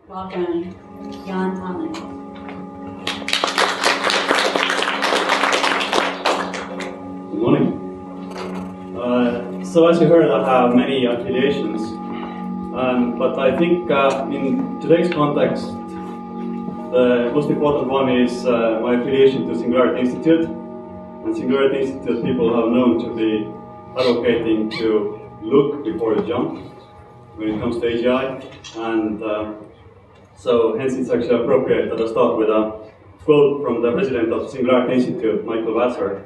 Welcome, Jaan Tallinn. Good morning. So as you heard, I have many affiliations, but I think in today's context, the most important one is my affiliation to Singularity Institute. And Singularity Institute people have known to be advocating to look before you jump when it comes to AGI, and so hence it's actually appropriate that I start with a quote from the president of Singularity Institute, Michael Wasser,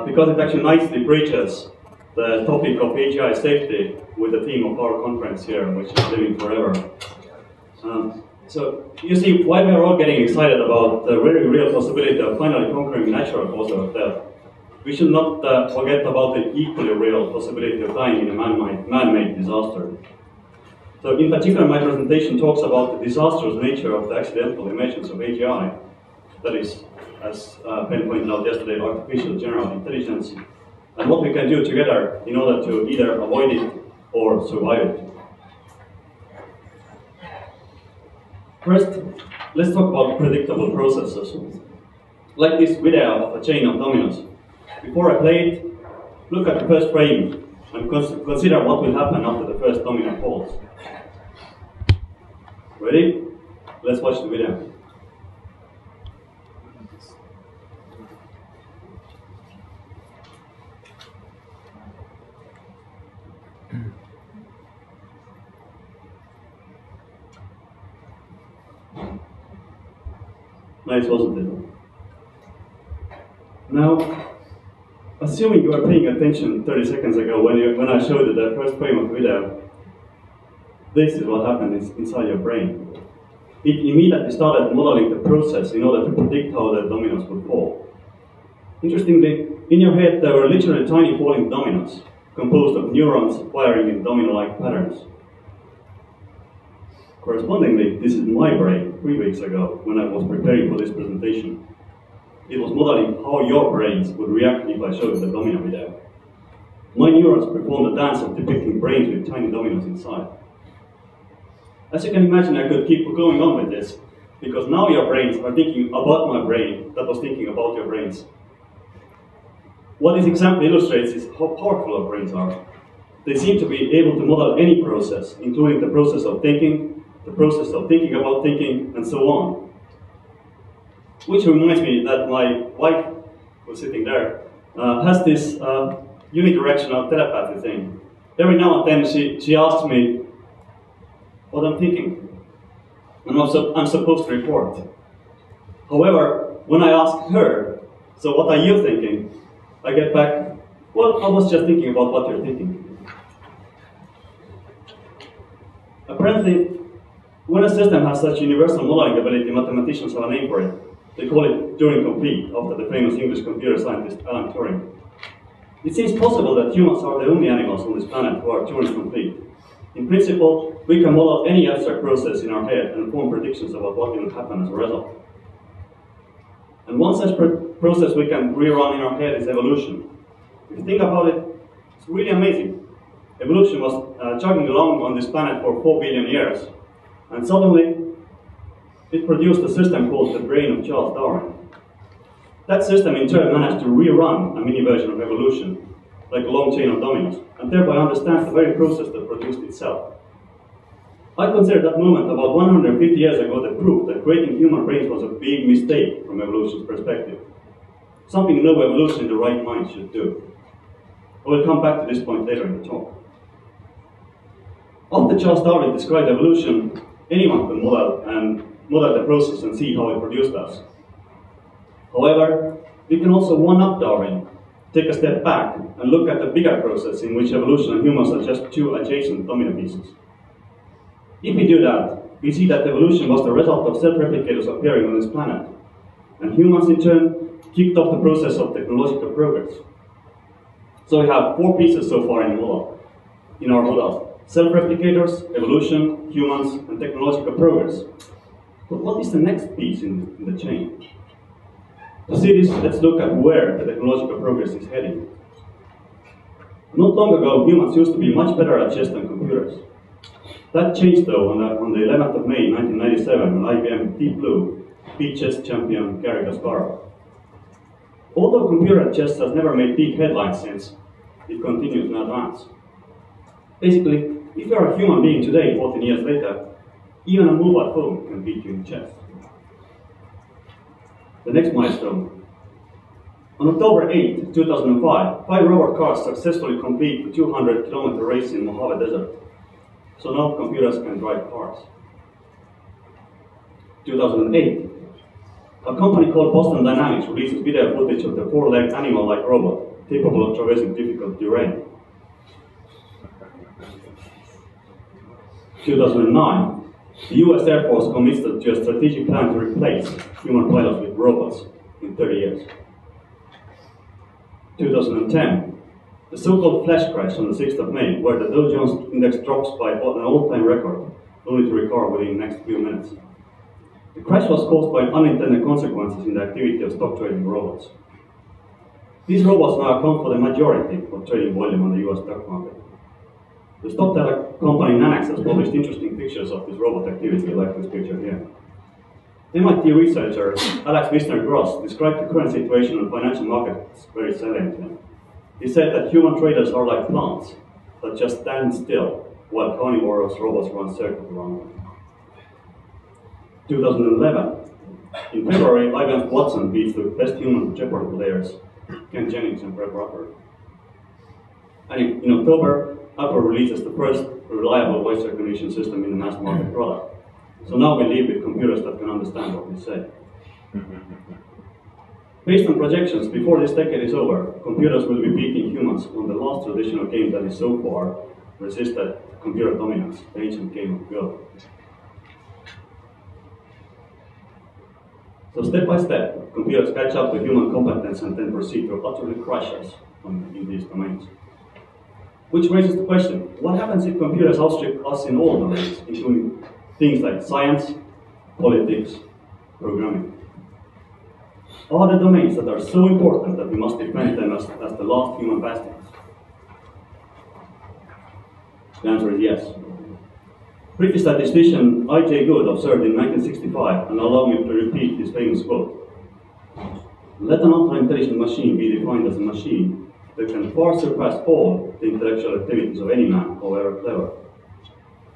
because it actually nicely bridges the topic of AGI safety with the theme of our conference here, which is Living Forever. So you see why we are all getting excited about the very real possibility of finally conquering natural causes of death. We should not forget about the equally real possibility of dying in a man-made disaster. So in particular, my presentation talks about the disastrous nature of the accidental emergence of AGI, that is, as Ben pointed out yesterday, artificial general intelligence, and what we can do together in order to either avoid it or survive it. First, let's talk about predictable processes. Like this video of a chain of dominoes. Before I play it, look at the first frame and consider what will happen after the first domino falls. Ready? Let's watch the video. Nice, wasn't it? Now, assuming you were paying attention 30 seconds ago when I showed you the first frame of the video, this is what happened inside your brain. It immediately started modeling the process in order to predict how the dominoes would fall. Interestingly, in your head there were literally tiny falling dominoes, composed of neurons firing in domino-like patterns. Correspondingly, this is my brain 3 weeks ago when I was preparing for this presentation. It was modeling how your brains would react if I showed the domino video. My neurons performed a dance of depicting brains with tiny dominoes inside. As you can imagine, I could keep going on with this, because now your brains are thinking about my brain that was thinking about your brains. What this example illustrates is how powerful our brains are. They seem to be able to model any process, including the process of thinking, the process of thinking about thinking, and so on. Which reminds me that my wife, who's sitting there, has this unidirectional telepathy thing. Every now and then she asks me what I'm thinking, and also I'm supposed to report. However, when I ask her, so what are you thinking? I get back, well, I was just thinking about what you're thinking. Apparently, when a system has such universal modeling ability, mathematicians have a name for it. They call it Turing complete, after the famous English computer scientist Alan Turing. It seems possible that humans are the only animals on this planet who are Turing complete. In principle, we can model any abstract process in our head and form predictions about what will happen as a result. And one such process we can rerun in our head is evolution. If you think about it, it's really amazing. Evolution was chugging along on this planet for 4 billion years, and suddenly it produced a system called the brain of Charles Darwin. That system in turn managed to rerun a mini version of evolution, like a long chain of dominoes, and thereby understands the very process that produced itself. I consider that moment about 150 years ago the proof that creating human brains was a big mistake from evolution's perspective. Something no evolution in the right mind should do. I will come back to this point later in the talk. After Charles Darwin described evolution, anyone could model the process and see how it produced us. However, we can also one-up Darwin, take a step back and look at the bigger process in which evolution and humans are just two adjacent domino pieces. If we do that, we see that evolution was the result of self-replicators appearing on this planet, and humans in turn kicked off the process of technological progress. So we have 4 pieces so far in our model. Self-replicators, evolution, humans, and technological progress. But what is the next piece in the chain? To see this, let's look at where the technological progress is heading. Not long ago, humans used to be much better at chess than computers. That changed though on the 11th of May 1997 when IBM Deep Blue beat chess champion Garry Kasparov. Although computer chess has never made big headlines since, it continues to advance. Basically, if you are a human being today, 14 years later, even a mobile phone can beat you in chess. The next milestone. On October 8, 2005, 5 robot cars successfully complete the 200-kilometer race in Mojave Desert. So now computers can drive cars. 2008, a company called Boston Dynamics releases video footage of the 4-legged animal-like robot capable of traversing difficult terrain. 2009, the US Air Force commits to a strategic plan to replace human pilots with robots in 30 years. 2010, the so-called flash crash on the 6th of May, where the Dow Jones Index drops by an all-time record, only to recover within the next few minutes. The crash was caused by unintended consequences in the activity of stock trading robots. These robots now account for the majority of trading volume on the US stock market. The stock data company Nanax has published interesting pictures of this robot activity, like this picture here. MIT researcher Alex Wisner-Gross described the current situation on financial markets very saliently. He said that human traders are like plants that just stand still while carnivorous robots run circles around them. 2011. In February, IBM's Watson beats the best human Jeopardy players, Ken Jennings and Brett Rucker. And in October, Apple releases the first reliable voice recognition system in the mass market product. So now we live with computers that can understand what we say. Based on projections, before this decade is over, computers will be beating humans on the last traditional game that is so far resisted computer dominance, the ancient game of Go. So step by step, computers catch up to human competence and then proceed to utterly crush us in these domains. Which raises the question, what happens if computers outstrip us in all domains, including things like science, politics, programming? Are the domains that are so important that we must defend them as the last human bastions? The answer is yes. British statistician I.J. Good observed in 1965, and allow me to repeat his famous quote: "Let an ultra-intelligent machine be defined as a machine that can far surpass all the intellectual activities of any man, however clever.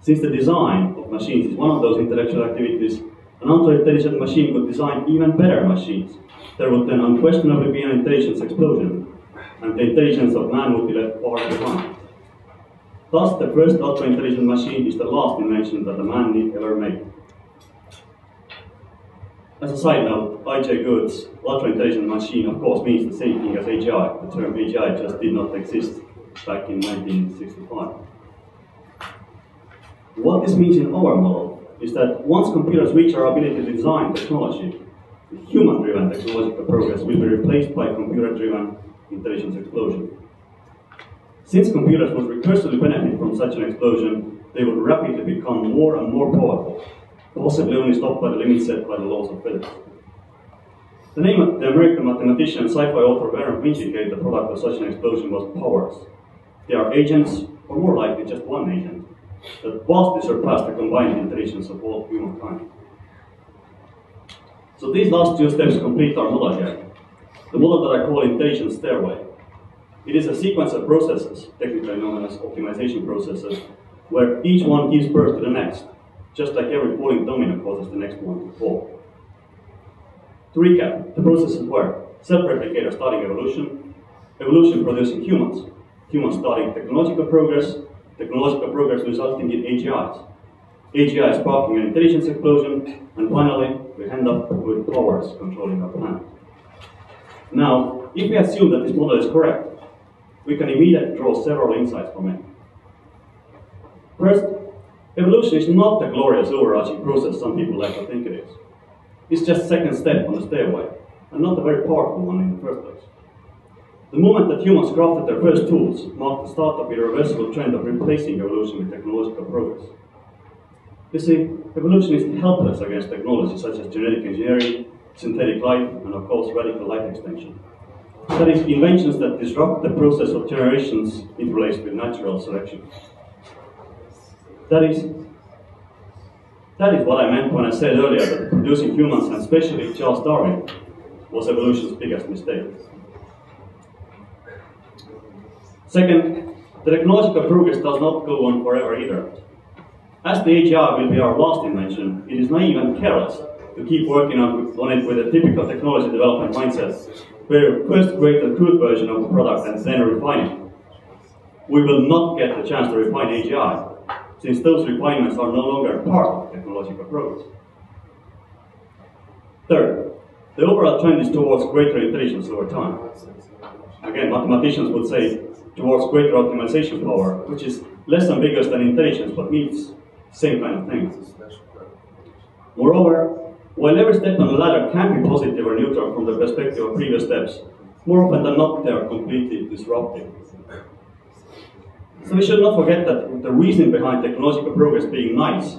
Since the design of machines is one of those intellectual activities, an ultra-intelligent machine could design even better machines. There would then unquestionably be an intelligence explosion, and the intelligence of man would be left far behind. Thus, the first ultra-intelligent machine is the last invention that a man need ever make." As a side note, I.J. Good's ultra-intelligent machine of course means the same thing as AGI. The term AGI just did not exist back in 1965. What this means in our model is that once computers reach our ability to design technology, the human-driven technological progress will be replaced by computer-driven intelligence explosion. Since computers would recursively benefit from such an explosion, they would rapidly become more and more powerful, possibly only stopped by the limits set by the laws of physics. The name of the American mathematician and sci-fi author Warren Winchie gave the product of such an explosion was powers. They are agents, or more likely just one agent, that vastly surpass the combined intelligence of all humankind. So these last two steps complete our model here. The model that I call intelligence stairway. It is a sequence of processes, technically known as optimization processes, where each one gives birth to the next, just like every falling domino causes the next one to fall. To recap, the processes were self-replicator starting evolution, evolution producing humans, humans starting technological progress resulting in AGIs, AGI sparking an intelligence explosion, and finally, we end up with powers controlling our planet. Now, if we assume that this model is correct, we can immediately draw several insights from it. First, evolution is not the glorious overarching process some people like to think it is. It's just a second step on the stairway, and not a very powerful one in the first place. The moment that humans crafted their first tools marked the start of the irreversible trend of replacing evolution with technological progress. You see, evolution is helpless against technology such as genetic engineering, synthetic life, and of course radical life extension. That is, inventions that disrupt the process of generations interlaced with natural selection. That is, That is what I meant when I said earlier that producing humans, and especially Charles Darwin, was evolution's biggest mistake. Second, the technological progress does not go on forever either. As the AGI will be our last invention, it is naive and careless to keep working on it with a typical technology development mindset, where we first create a crude version of the product and then refine it. We will not get the chance to refine AGI, since those refinements are no longer part of technological progress. Third, the overall trend is towards greater intelligence over time. Again, mathematicians would say towards greater optimization power, which is less ambiguous than intelligence but means the same kind of thing. Moreover, while every step on the ladder can be positive or neutral from the perspective of previous steps, more often than not they are completely disruptive. So we should not forget that the reason behind technological progress being nice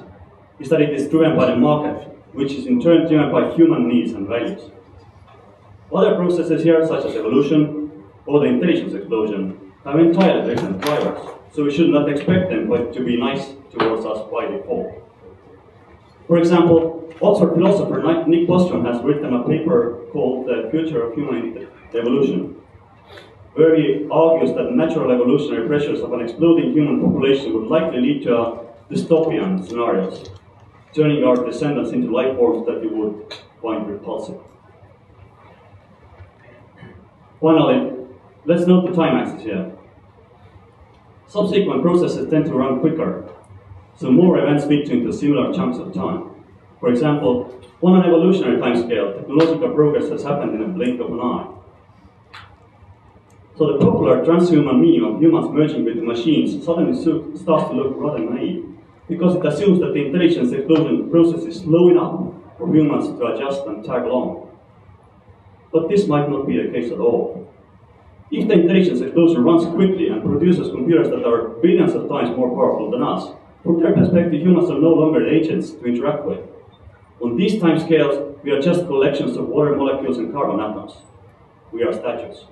is that it is driven by the market, which is in turn driven by human needs and values. Other processes here, such as evolution or the intelligence explosion, have entirely different drivers, so we should not expect them to be nice towards us by default. For example, Oxford philosopher Nick Bostrom has written a paper called The Future of Human Evolution, where he argues that natural evolutionary pressures of an exploding human population would likely lead to dystopian scenarios, turning our descendants into life forms that we would find repulsive. Finally, let's note the time axis here. Subsequent processes tend to run quicker, so more events fit into similar chunks of time. For example, on an evolutionary timescale, technological progress has happened in a blink of an eye. So the popular transhuman meme of humans merging with the machines suddenly starts to look rather naive, because it assumes that the intelligence explosion process is slow enough for humans to adjust and tag along. But this might not be the case at all. If the intelligence explosion runs quickly and produces computers that are billions of times more powerful than us, from their perspective, humans are no longer the agents to interact with. On these timescales, we are just collections of water molecules and carbon atoms. We are statues.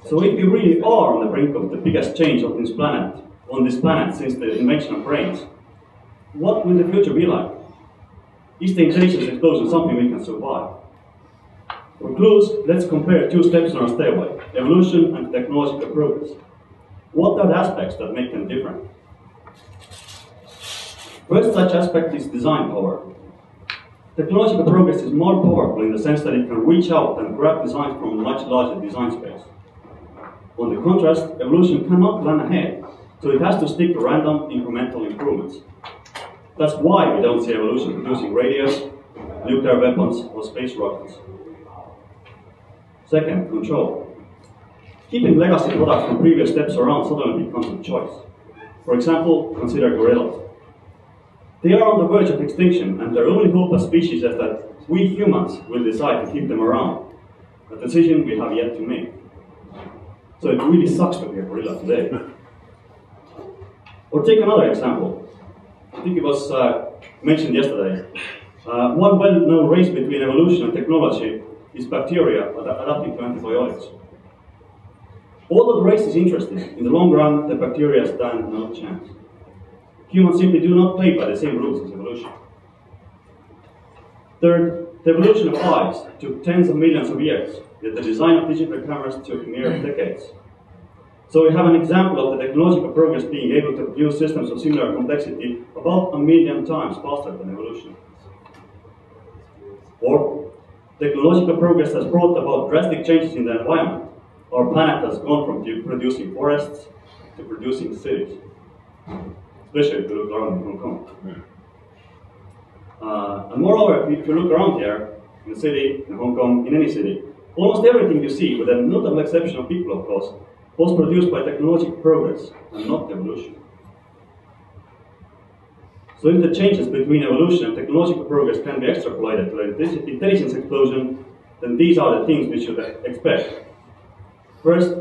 So if we really are on the brink of the biggest change on this planet since the invention of brains, what will the future be like? Is the intelligence explosion something we can survive? For clues, let's compare two steps on our stairway, evolution and technological progress. What are the aspects that make them different? First such aspect is design power. Technological progress is more powerful in the sense that it can reach out and grab designs from a much larger design space. On the contrast, evolution cannot plan ahead, so it has to stick to random incremental improvements. That's why we don't see evolution producing radios, nuclear weapons, or space rockets. Second, control. Keeping legacy products from previous steps around suddenly becomes a choice. For example, consider gorillas. They are on the verge of extinction, and their only hope as species is that we humans will decide to keep them around, a decision we have yet to make. So it really sucks to be a gorilla today. Or take another example. I think it was mentioned yesterday. One well-known race between evolution and technology is bacteria adapting to antibiotics. Although the race is interesting, in the long run, the bacteria stand no chance. Humans simply do not play by the same rules as evolution. Third, the evolution of eyes took tens of millions of years, yet the design of digital cameras took mere decades. So we have an example of the technological progress being able to produce systems of similar complexity about 1 million times faster than evolution. Or, technological progress has brought about drastic changes in the environment. Our planet has gone from producing forests to producing cities, especially if you look around in Hong Kong. And moreover, if you look around here, in the city, in Hong Kong, in any city, almost everything you see, with a notable exception of people, of course, was produced by technological progress and not evolution. So if the changes between evolution and technological progress can be extrapolated to an intelligence explosion, then these are the things we should expect. First,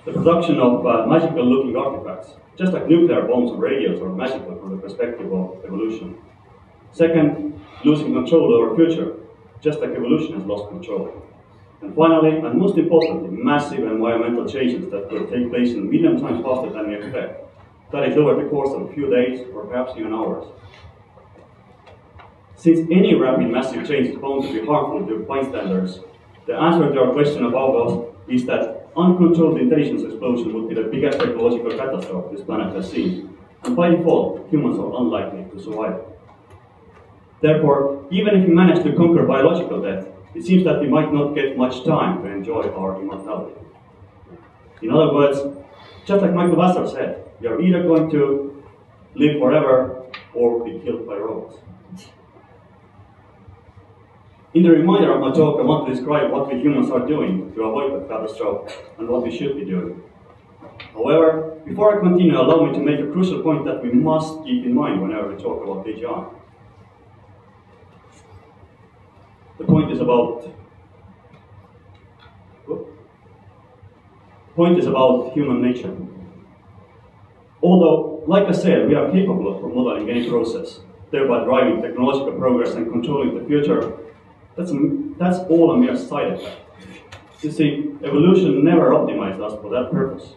the production of magical-looking artifacts, just like nuclear bombs or radios are magical from the perspective of evolution. Second, losing control over future, just like evolution has lost control. And finally, and most importantly, massive environmental changes that will take place 1 million times faster than we expect. that is over the course of a few days or perhaps even hours. Since any rapid massive change is bound to be harmful to bystanders, the answer to our question above us is that uncontrolled intelligence explosion would be the biggest ecological catastrophe this planet has seen, and by default, humans are unlikely to survive. Therefore, even if we manage to conquer biological death, it seems that we might not get much time to enjoy our immortality. In other words, just like Michael Vassar said, we are either going to live forever or be killed by robots. In the reminder of my talk, I want to describe what we humans are doing to avoid the catastrophe and what we should be doing. However, before I continue, allow me to make a crucial point that we must keep in mind whenever we talk about AGI. The point is about human nature. Although, like I said, we are capable of modeling any process, thereby driving technological progress and controlling the future, that's all a mere side effect. You see, evolution never optimized us for that purpose.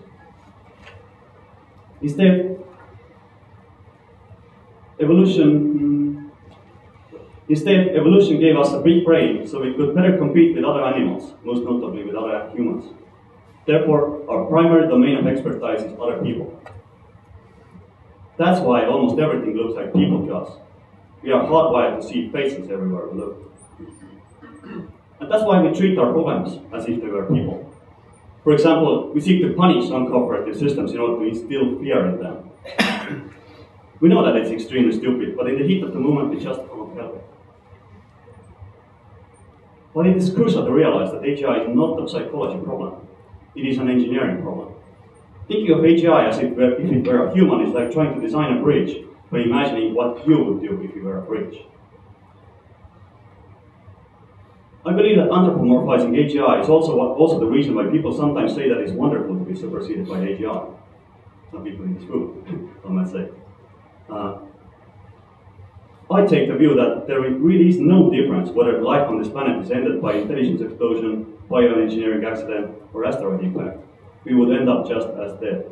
Instead, evolution gave us a big brain so we could better compete with other animals, most notably with other humans. Therefore, our primary domain of expertise is other people. That's why almost everything looks like people to us. We are hardwired to see faces everywhere we look. And that's why we treat our problems as if they were people. For example, we seek to punish uncooperative systems in order to instill fear in them. We know that it's extremely stupid, but in the heat of the moment, we just can't help it. But it is crucial to realize that AGI is not a psychology problem. It is an engineering problem. Thinking of AGI as if it were a human is like trying to design a bridge by imagining what you would do if you were a bridge. I believe that anthropomorphizing AGI is also the reason why people sometimes say that it's wonderful to be superseded by AGI. Some people in this room, I might say. I take the view that there really is no difference whether life on this planet is ended by intelligence explosion, bioengineering accident, or asteroid impact. We would end up just as dead.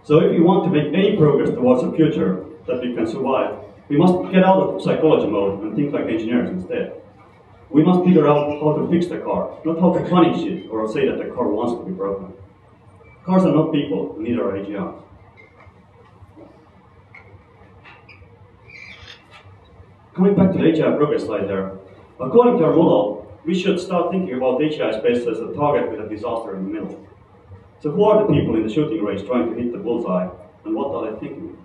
So if we want to make any progress towards a future that we can survive, we must get out of psychology mode and think like engineers instead. We must figure out how to fix the car, not how to punish it or say that the car wants to be broken. Cars are not people, and neither are AGIs. Coming back to the AGI progress slide there, according to our model, we should start thinking about AGI space as a target with a disaster in the middle. So who are the people in the shooting range trying to hit the bullseye, and what are they thinking?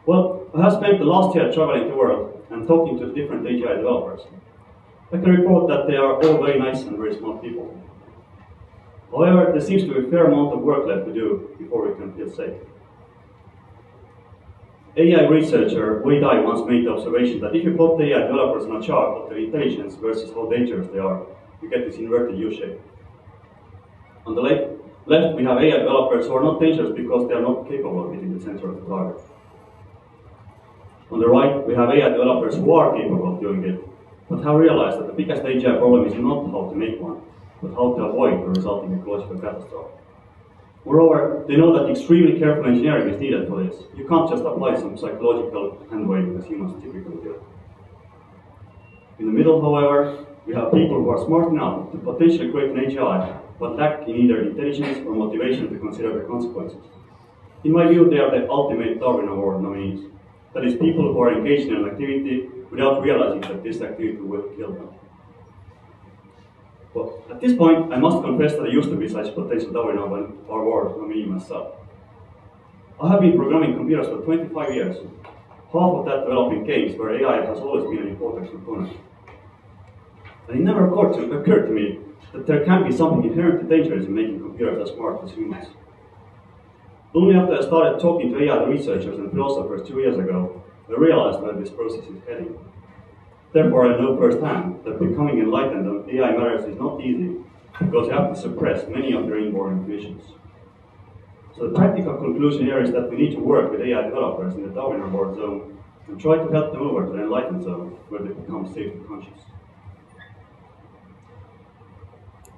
Well, I have spent the last year traveling the world and talking to different AGI developers. I can report that they are all very nice and very smart people. However, there seems to be a fair amount of work left to do before we can feel safe. AI researcher Wei Dai once made the observation that if you plot the AI developers on a chart of their intelligence versus how dangerous they are, you get this inverted U-shape. On the left, we have AI developers who are not dangerous because they are not capable of hitting the center of the target. On the right, we have AI developers who are capable of doing it, but have realized that the biggest AGI problem is not how to make one, but how to avoid the resulting ecological catastrophe. Moreover, they know that extremely careful engineering is needed for this. You can't just apply some psychological hand-waving as humans typically do. In the middle, however, we have people who are smart enough to potentially create an AGI, but lack in either intelligence or motivation to consider the consequences. In my view, they are the ultimate Darwin Award nominees. That is, people who are engaged in an activity without realizing that this activity will kill them. Well, at this point, I must confess that I used to be such a potential Darwin Award nominee myself. I have been programming computers for 25 years, half of that developing games where AI has always been an important component. And it never occurred to me that there can be something inherently dangerous in making computers as smart as humans. Only after I started talking to AI researchers and philosophers 2 years ago, I realized where this process is heading. Therefore, I know firsthand that becoming enlightened on AI matters is not easy, because you have to suppress many of your inborn intuitions. So the practical conclusion here is that we need to work with AI developers in the Darwin Award zone and try to help them over to the enlightened zone, where they become safety conscious.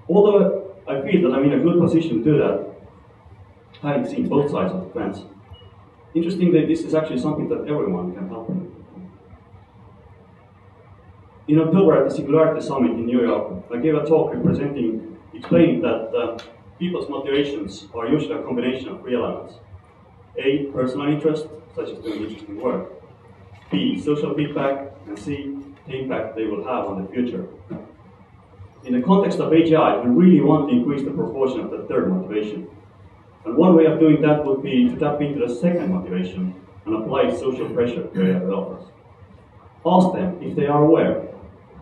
Although I feel that I'm in a good position to do that, having seen both sides of the fence. Interestingly, this is actually something that everyone can help in. In October at the Singularity Summit in New York, I gave a talk explaining that people's motivations are usually a combination of three elements. A, personal interest, such as doing interesting work. B, social feedback. And C, the impact they will have on the future. In the context of AGI, we really want to increase the proportion of the third motivation. And one way of doing that would be to tap into the second motivation and apply social pressure to AI developers. Ask them if they are aware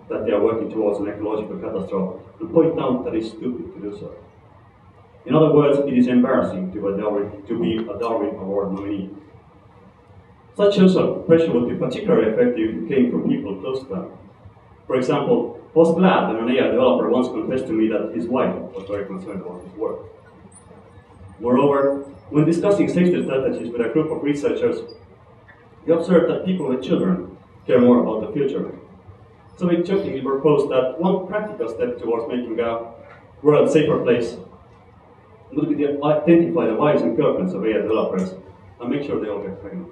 that they are working towards an ecological catastrophe, and point out that it's stupid to do so. In other words, it is embarrassing to be a Darwin Award nominee. Such social pressure would be particularly effective if it came from people close to them. For example, I was glad that an AI developer once confessed to me that his wife was very concerned about his work. Moreover, when discussing safety strategies with a group of researchers, we observed that people with children care more about the future. So we jokingly proposed that one practical step towards making a world a safer place would be to identify the wives and girlfriends of AI developers and make sure they all get pregnant.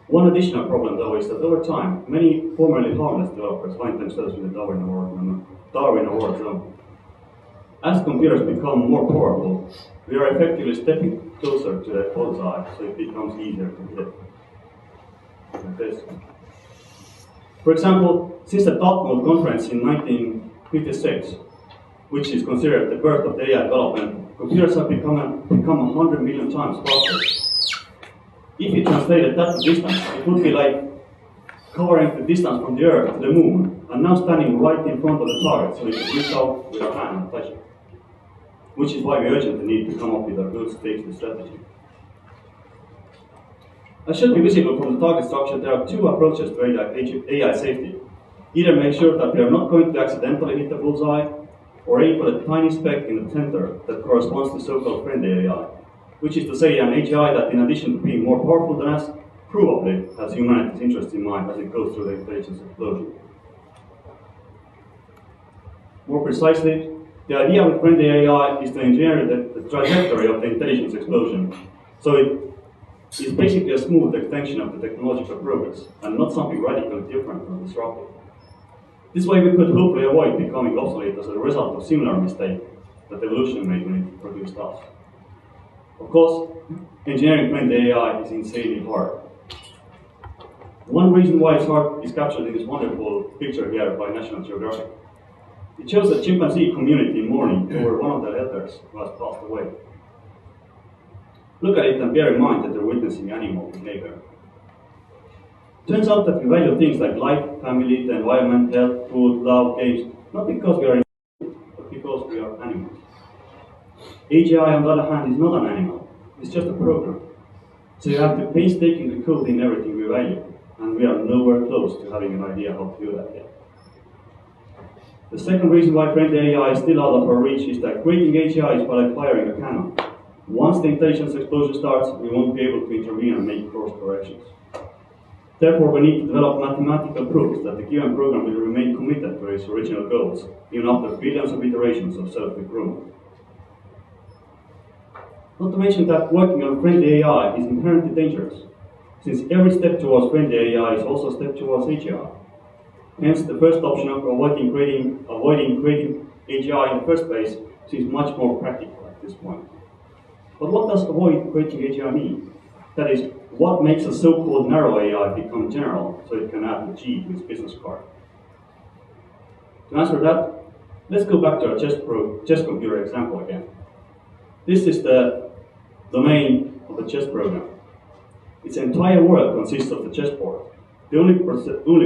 One additional problem, though, is that over time, many formerly harmless developers find themselves in the Darwin Award zone. As computers become more powerful, we are effectively stepping closer to the bullseye, so it becomes easier to hit. Like this. For example, since the Dartmouth conference in 1956, which is considered the birth of the AI development, computers have become 100 million times faster. If you translated that to distance, it would be like covering the distance from the Earth to the Moon, and now standing right in front of the target, so we can reach out with our hand and touch it. Which is why we urgently need to come up with a good safety strategy. As should be visible from the target structure, there are two approaches to AI safety. Either make sure that we are not going to accidentally hit the bullseye, or aim for the tiny speck in the center that corresponds to so-called friendly AI, which is to say an AGI that, in addition to being more powerful than us, probably has humanity's interest in mind as it goes through the intelligence explosion. More precisely, the idea with friendly AI is to engineer the trajectory of the intelligence explosion, so it is basically a smooth extension of the technological progress, and not something radically different or disruptive. This way we could hopefully avoid becoming obsolete as a result of similar mistakes that evolution made when it produced us. Of course, engineering friendly AI is insanely hard. One reason why it's hard is captured in this wonderful picture here by National Geographic. It shows the chimpanzee community mourning over one of their elders who has passed away. Look at it and bear in mind that they're witnessing animal behavior. Turns out that we value things like life, family, the environment, health, food, love, games, not because we are but because we are animals. AGI, on the other hand, is not an animal. It's just a program. So you have to painstakingly code in everything we value, and we are nowhere close to having an idea how to do that yet. The second reason why friendly AI is still out of our reach is that creating AGI is like firing a cannon. Once the intelligence explosion starts, we won't be able to intervene and make course corrections. Therefore, we need to develop mathematical proofs that the given program will remain committed to its original goals, even after billions of iterations of self-improvement. Not to mention that working on friendly AI is inherently dangerous, since every step towards friendly AI is also a step towards AGI. Hence, the first option of avoiding creating AGI in the first place seems much more practical at this point. But what does avoid creating AGI mean? That is, what makes a so-called narrow AI become general so it can add the G to its business card? To answer that, let's go back to our chess computer example again. This is the domain of the chess program. Its entire world consists of the chessboard. The only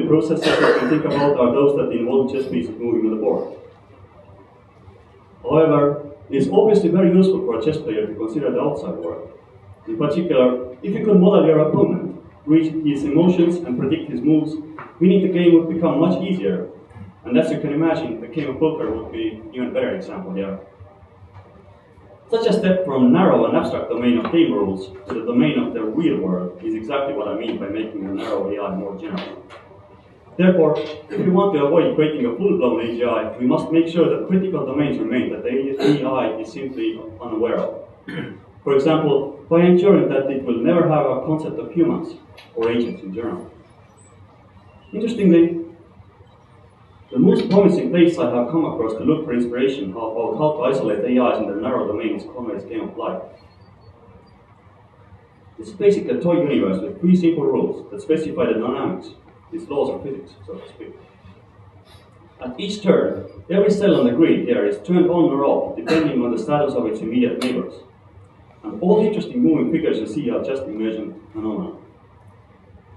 processes that we can think about are those that involve chess pieces moving on the board. However, it is obviously very useful for a chess player to consider the outside world. In particular, if you could model your opponent, read his emotions, and predict his moves, meaning the game would become much easier. And as you can imagine, the game of poker would be an even better example here. Such a step from narrow and abstract domain of game rules to the domain of the real world is exactly what I mean by making a narrow AI more general. Therefore, if we want to avoid creating a full-blown AGI, we must make sure that critical domains remain that the AI is simply unaware of. For example, by ensuring that it will never have a concept of humans or agents in general. Interestingly, the most promising place I have come across to look for inspiration about how to isolate AIs in their narrow domain is Conway's Game of Life. It's basically a toy universe with 3 simple rules that specify the dynamics, its laws of physics, so to speak. At each turn, every cell on the grid here is turned on or off depending on the status of its immediate neighbors. And all the interesting moving figures you see are just emergent phenomena.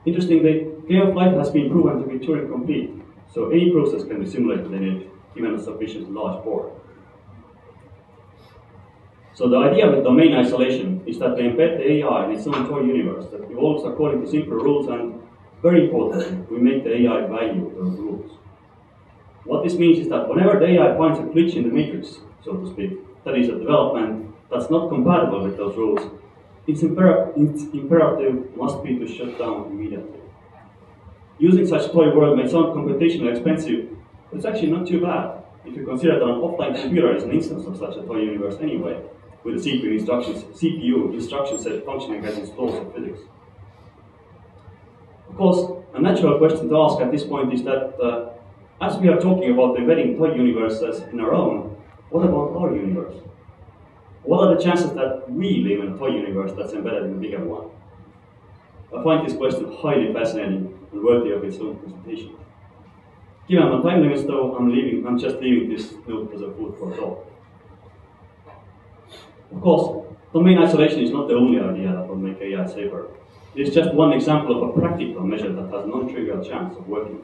Interestingly, Game of Life has been proven to be Turing complete, so any process can be simulated in it, given a sufficiently large board. So the idea with domain isolation is that we embed the AI in its own toy universe that evolves according to simple rules, and very importantly, we make the AI value those rules. What this means is that whenever the AI finds a glitch in the matrix, so to speak, that is a development that's not compatible with those rules, its imperative must be to shut down immediately. Using such toy world may sound computationally expensive, but it's actually not too bad if you consider that an offline computer is an instance of such a toy universe anyway, with a CPU instruction set functioning as its laws of physics. Of course, a natural question to ask at this point is that as we are talking about embedding toy universes in our own, what about our universe? What are the chances that we live in a toy universe that's embedded in a bigger one? I find this question highly fascinating and worthy of its own presentation. Given my time limits though, I'm just leaving this note as a food for thought. Of course, domain isolation is not the only idea that will make AI safer. It is just one example of a practical measure that has a non-trivial chance of working.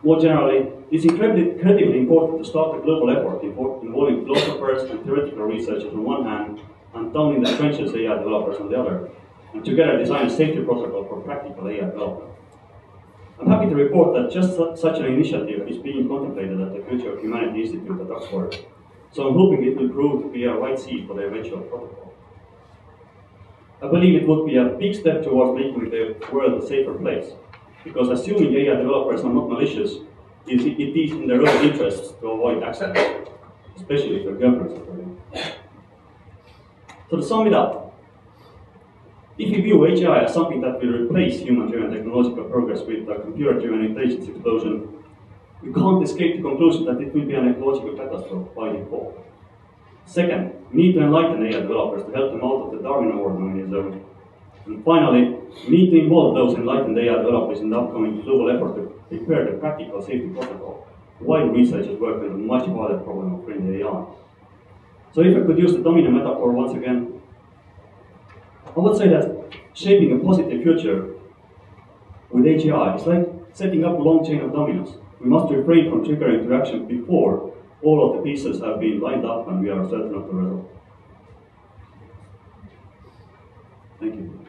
More generally, it's incredibly important to start a global effort involving philosophers and theoretical researchers on one hand, and down in the trenches AI developers on the other, and together design a safety protocol for practical AI development. I'm happy to report that just such an initiative is being contemplated at the Future of Humanity Institute at Oxford, so I'm hoping it will prove to be a right seed for the eventual protocol. I believe it would be a big step towards making the world a safer place, because assuming AI developers are not malicious, it is in their own interests to avoid accidents, especially if their governments are doing. So to sum it up, if you view AGI as something that will replace human-driven technological progress with a computer-driven intelligence explosion, you can't escape the conclusion that it will be an ecological catastrophe by default. Second, we need to enlighten AI developers to help them out of the Darwin Award-nominated zone. And finally, we need to involve those enlightened AI developers in the upcoming global effort to prepare the practical safety protocol, while researchers work on the much harder problem of friendly AI. So if I could use the domino metaphor once again, I would say that shaping a positive future with AGI is like setting up a long chain of dominoes. We must refrain from triggering interaction before all of the pieces have been lined up and we are certain of the result. Thank you.